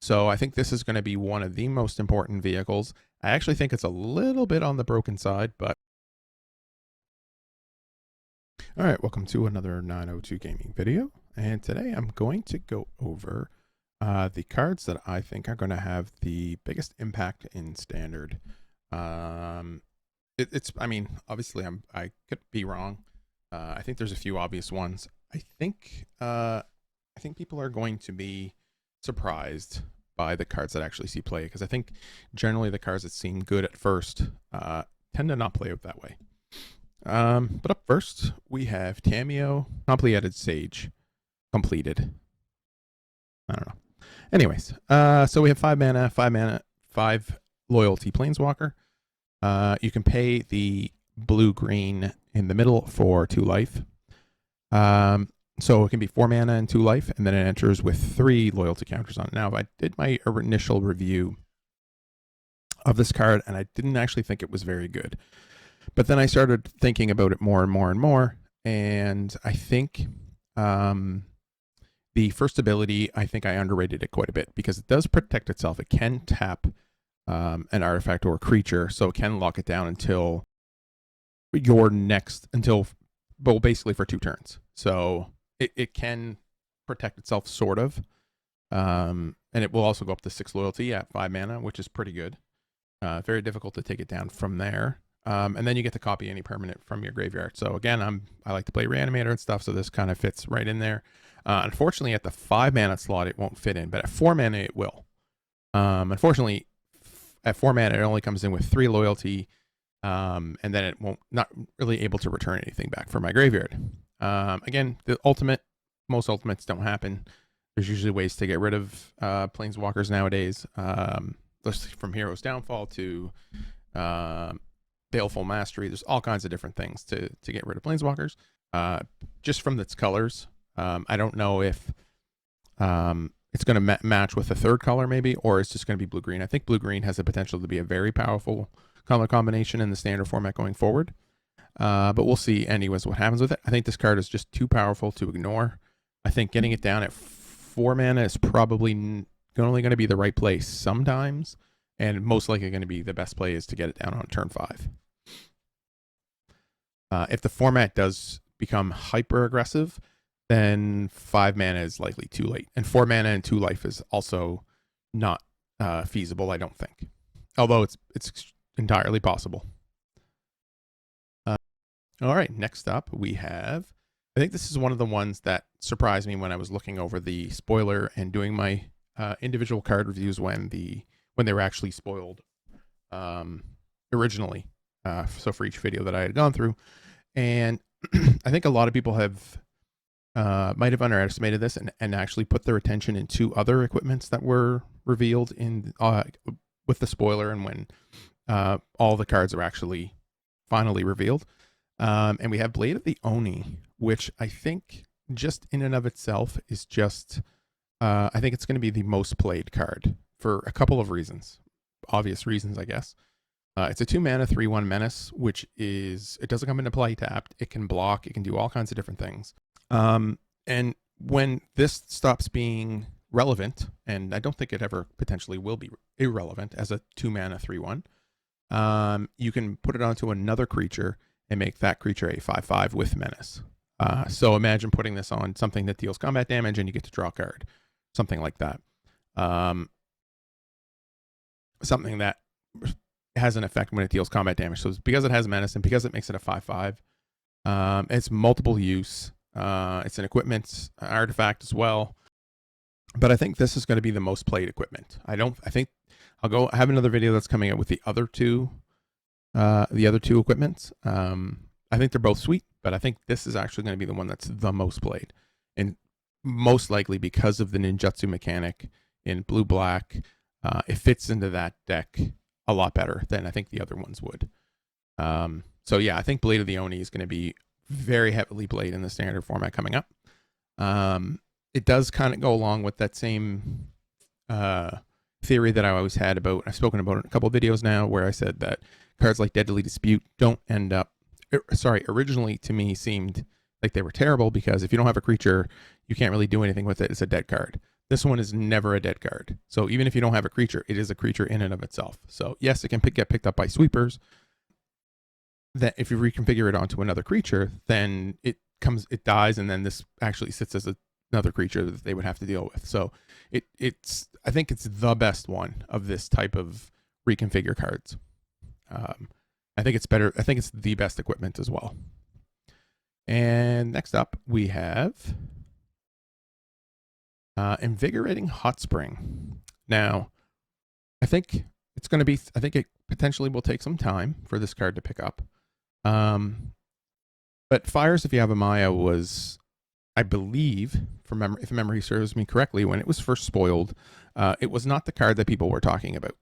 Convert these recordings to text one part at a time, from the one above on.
So I think this is going to be one of the most important vehicles. I actually think it's a little bit on the broken side, but all right, welcome to another 902 gaming video. And today I'm going to go over the cards that I think are going to have the biggest impact in standard. I mean, obviously I could be wrong. I think there's a few obvious ones. I think people are going to be surprised by the cards that actually see play, because I think generally the cards that seem good at first tend to not play out that way. But up first, we have Cameo, Completed Sage, completed. I don't know. Anyways, so we have 5 mana, 5 loyalty planeswalker. You can pay the blue-green in the middle for 2 life. So it can be 4 mana and 2 life, and then it enters with 3 loyalty counters on it. Now, I did my initial review of this card, and I didn't actually think it was very good. But then I started thinking about it more and more and more, and I think the first ability, I think I underrated it quite a bit, because it does protect itself. It can tap an artifact or a creature, so it can lock it down until basically for 2 turns. So it can protect itself, sort of. And it will also go up to 6 loyalty at 5 mana, which is pretty good. Very difficult to take it down from there. And then you get to copy any permanent from your graveyard. So again, I like to play Reanimator and stuff, so this kind of fits right in there. Unfortunately, at the 5 mana slot, it won't fit in, but at 4 mana, it will. Unfortunately, at 4 mana, it only comes in with 3 loyalty, and then it not really able to return anything back from my graveyard. Again, most ultimates don't happen. There's usually ways to get rid of planeswalkers nowadays. From Hero's Downfall to Baleful Mastery, there's all kinds of different things to get rid of planeswalkers. Just from its colors, I don't know if it's going to match with a third color maybe, or it's just going to be blue-green. I think blue-green has the potential to be a very powerful color combination in the standard format going forward. But we'll see anyways what happens with it. I think this card is just too powerful to ignore. I think getting it down at 4 mana is probably only going to be the right play sometimes, and most likely going to be the best play is to get it down on turn 5. If the format does become hyper aggressive, then 5 mana is likely too late, and 4 mana and 2 life is also not feasible, I don't think, although it's entirely possible. All right, next up we have, I think this is one of the ones that surprised me when I was looking over the spoiler and doing my individual card reviews when they were actually spoiled originally. So for each video that I had gone through, and I think a lot of people might have underestimated this and actually put their attention into other equipments that were revealed in with the spoiler, and when all the cards are actually finally revealed. And we have Blade of the Oni, which I think just in and of itself is just, I think it's going to be the most played card for a couple of reasons. Obvious reasons, I guess. It's a 2 mana 3/1 menace, which is, it doesn't come into play tapped. It can block. It can do all kinds of different things. And when this stops being relevant, and I don't think it ever potentially will be irrelevant as a 2 mana 3/1, you can put it onto another creature and make that creature a 5/5 with menace. So imagine putting this on something that deals combat damage and you get to draw a card. Something like that. Something that has an effect when it deals combat damage. So because it has menace and because it makes it a 5/5, it's multiple use. It's an equipment artifact as well. But I think this is going to be the most played equipment. I have another video that's coming out with the other two equipments. I think they're both sweet, but I think this is actually going to be the one that's the most played, and most likely because of the ninjutsu mechanic in blue-black. It fits into that deck a lot better than I think the other ones would. So yeah, I think Blade of the Oni is going to be very heavily played in the standard format coming up. It does kind of go along with that same theory that I always had about, I've spoken about it in a couple of videos now, where I said that cards like Deadly Dispute don't end up, originally to me seemed like they were terrible, because if you don't have a creature, you can't really do anything with it. It's a dead card. This one is never a dead card. So even if you don't have a creature, it is a creature in and of itself. So yes, it can get picked up by sweepers. That if you reconfigure it onto another creature, then it dies, and then this actually sits as another creature that they would have to deal with. So I think it's the best one of this type of reconfigure cards. I think it's better. I think it's the best equipment as well. And next up, we have Invigorating Hotspring. Now, I think it's going to be. I think it potentially will take some time for this card to pick up. But Fires, if you have a Maya, was, I believe, if memory serves me correctly, when it was first spoiled, it was not the card that people were talking about.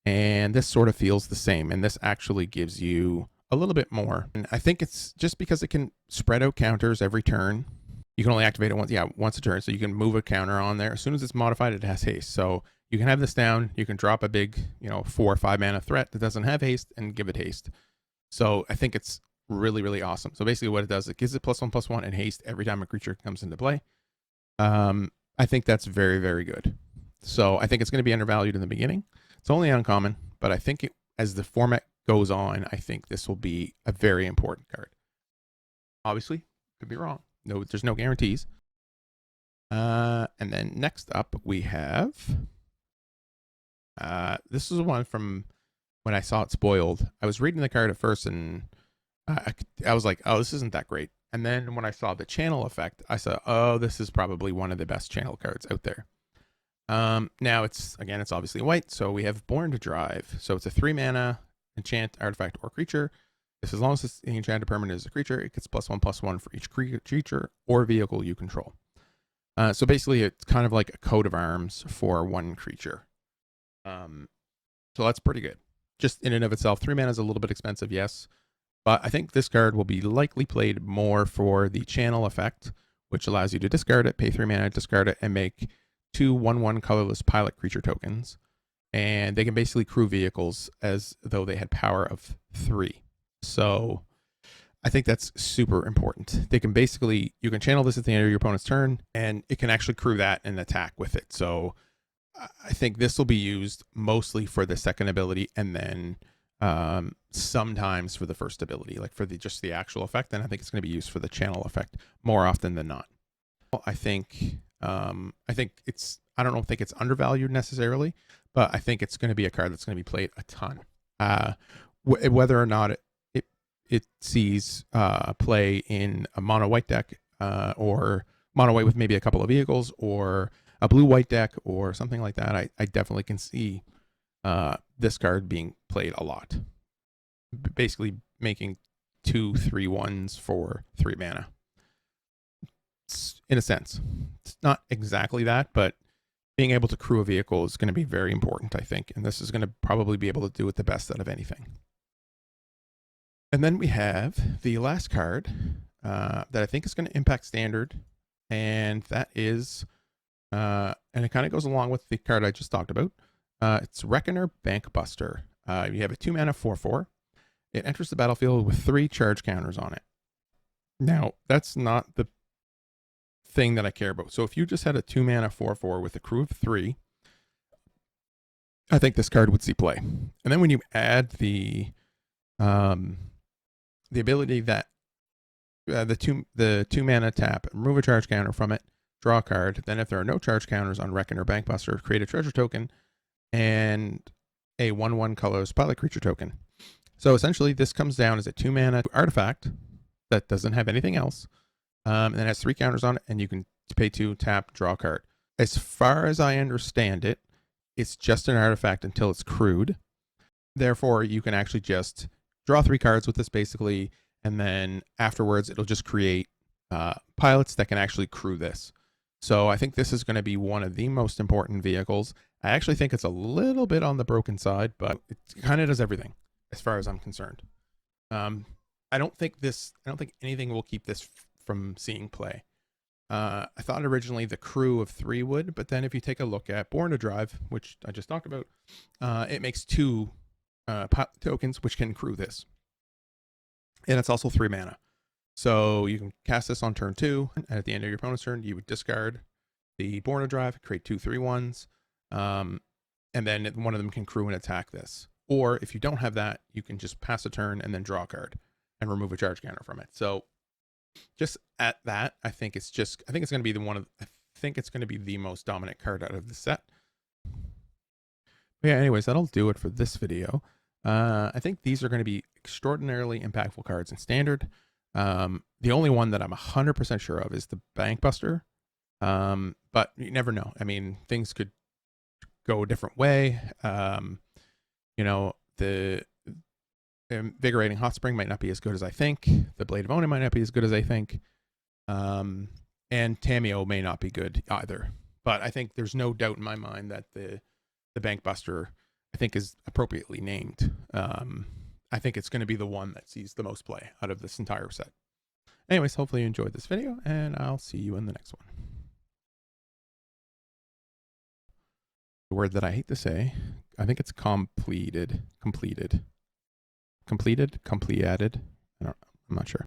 And this sort of feels the same, and this actually gives you a little bit more. And I think it's just because it can spread out counters every turn. You can only activate it once a turn, so you can move a counter on there. As soon as it's modified, it has haste. So you can have this down, you can drop a big, 4 or 5 mana threat that doesn't have haste and give it haste. So I think it's really, really awesome. So basically what it does, it gives it +1/+1 and haste every time a creature comes into play. I think that's very, very good. So I think it's going to be undervalued in the beginning. It's only uncommon, but I think as the format goes on, I think this will be a very important card. Obviously, could be wrong. No, there's no guarantees. And then next up, we have this is one from when I saw it spoiled. I was reading the card at first, and I was like, oh, this isn't that great. And then when I saw the channel effect, I said, oh, this is probably one of the best channel cards out there. Now it's obviously white, so we have Born to Drive. So it's a 3 mana enchant, artifact, or creature. This, as long as this enchanted permanent is a creature, it gets +1/+1 for each creature or vehicle you control. So basically, it's kind of like a coat of arms for one creature. So that's pretty good. Just in and of itself, 3 mana is a little bit expensive, yes. But I think this card will be likely played more for the channel effect, which allows you to discard it, pay 3 mana, discard it, and make 2 1/1 colorless pilot creature tokens. And they can basically crew vehicles as though they had power of 3. So I think that's super important. They can basically, you can channel this at the end of your opponent's turn, and it can actually crew that and attack with it. So I think this will be used mostly for the second ability, and then sometimes for the first ability, like for just the actual effect. And I think it's going to be used for the channel effect more often than not. I think it's, I don't think it's undervalued necessarily, but I think it's going to be a card that's going to be played a ton. Whether or not it sees play in a mono white deck, or mono white with maybe a couple of vehicles, or a blue white deck, or something like that, I definitely can see this card being played a lot. Basically making 2 3/1s for 3 mana. In a sense, it's not exactly that, but being able to crew a vehicle is going to be very important, I think. And this is going to probably be able to do it the best out of anything. And then we have the last card that I think is going to impact standard. And that is, and it kind of goes along with the card I just talked about. It's Reckoner Bankbuster. You have a 2 mana 4/4. It enters the battlefield with 3 charge counters on it. Now, that's not the thing that I care about. So if you just had a 2 mana 4/4 with a crew of 3, I think this card would see play. And then when you add the ability that the 2 mana tap, remove a charge counter from it, draw a card. Then if there are no charge counters on Reckoner Bankbuster, create a treasure token and a 1/1 colorless pilot creature token. So essentially, this comes down as a 2 mana artifact that doesn't have anything else, and it has 3 counters on it, and you can pay 2, tap, draw a card. As far as I understand it, it's just an artifact until it's crewed. Therefore, you can actually just draw 3 cards with this, basically, and then afterwards, it'll just create pilots that can actually crew this. So I think this is going to be one of the most important vehicles. I actually think it's a little bit on the broken side, but it kind of does everything as far as I'm concerned. I don't think anything will keep this from seeing play. I thought originally the crew of 3 would, but then if you take a look at Born to Drive, which I just talked about, it makes 2 tokens which can crew this. And it's also 3 mana. So you can cast this on turn 2, and at the end of your opponent's turn, you would discard the Borno drive, create 2 3/1s, and then one of them can crew and attack this. Or if you don't have that, you can just pass a turn and then draw a card and remove a charge counter from it. So just at that, I think it's going to be the most dominant card out of the set. But yeah, anyways, that'll do it for this video. I think these are going to be extraordinarily impactful cards in Standard. The only one that I'm 100% sure of is the Bank Buster. But you never know. I mean, things could go a different way. You know, the Invigorating Hotspring might not be as good as I think. The Blade of Onin might not be as good as I think. And Cameo may not be good either. But I think there's no doubt in my mind that the Bank Buster, I think, is appropriately named. I think it's going to be the one that sees the most play out of this entire set. Anyways, hopefully you enjoyed this video, and I'll see you in the next one. The word that I hate to say, I think it's completed. I'm not sure.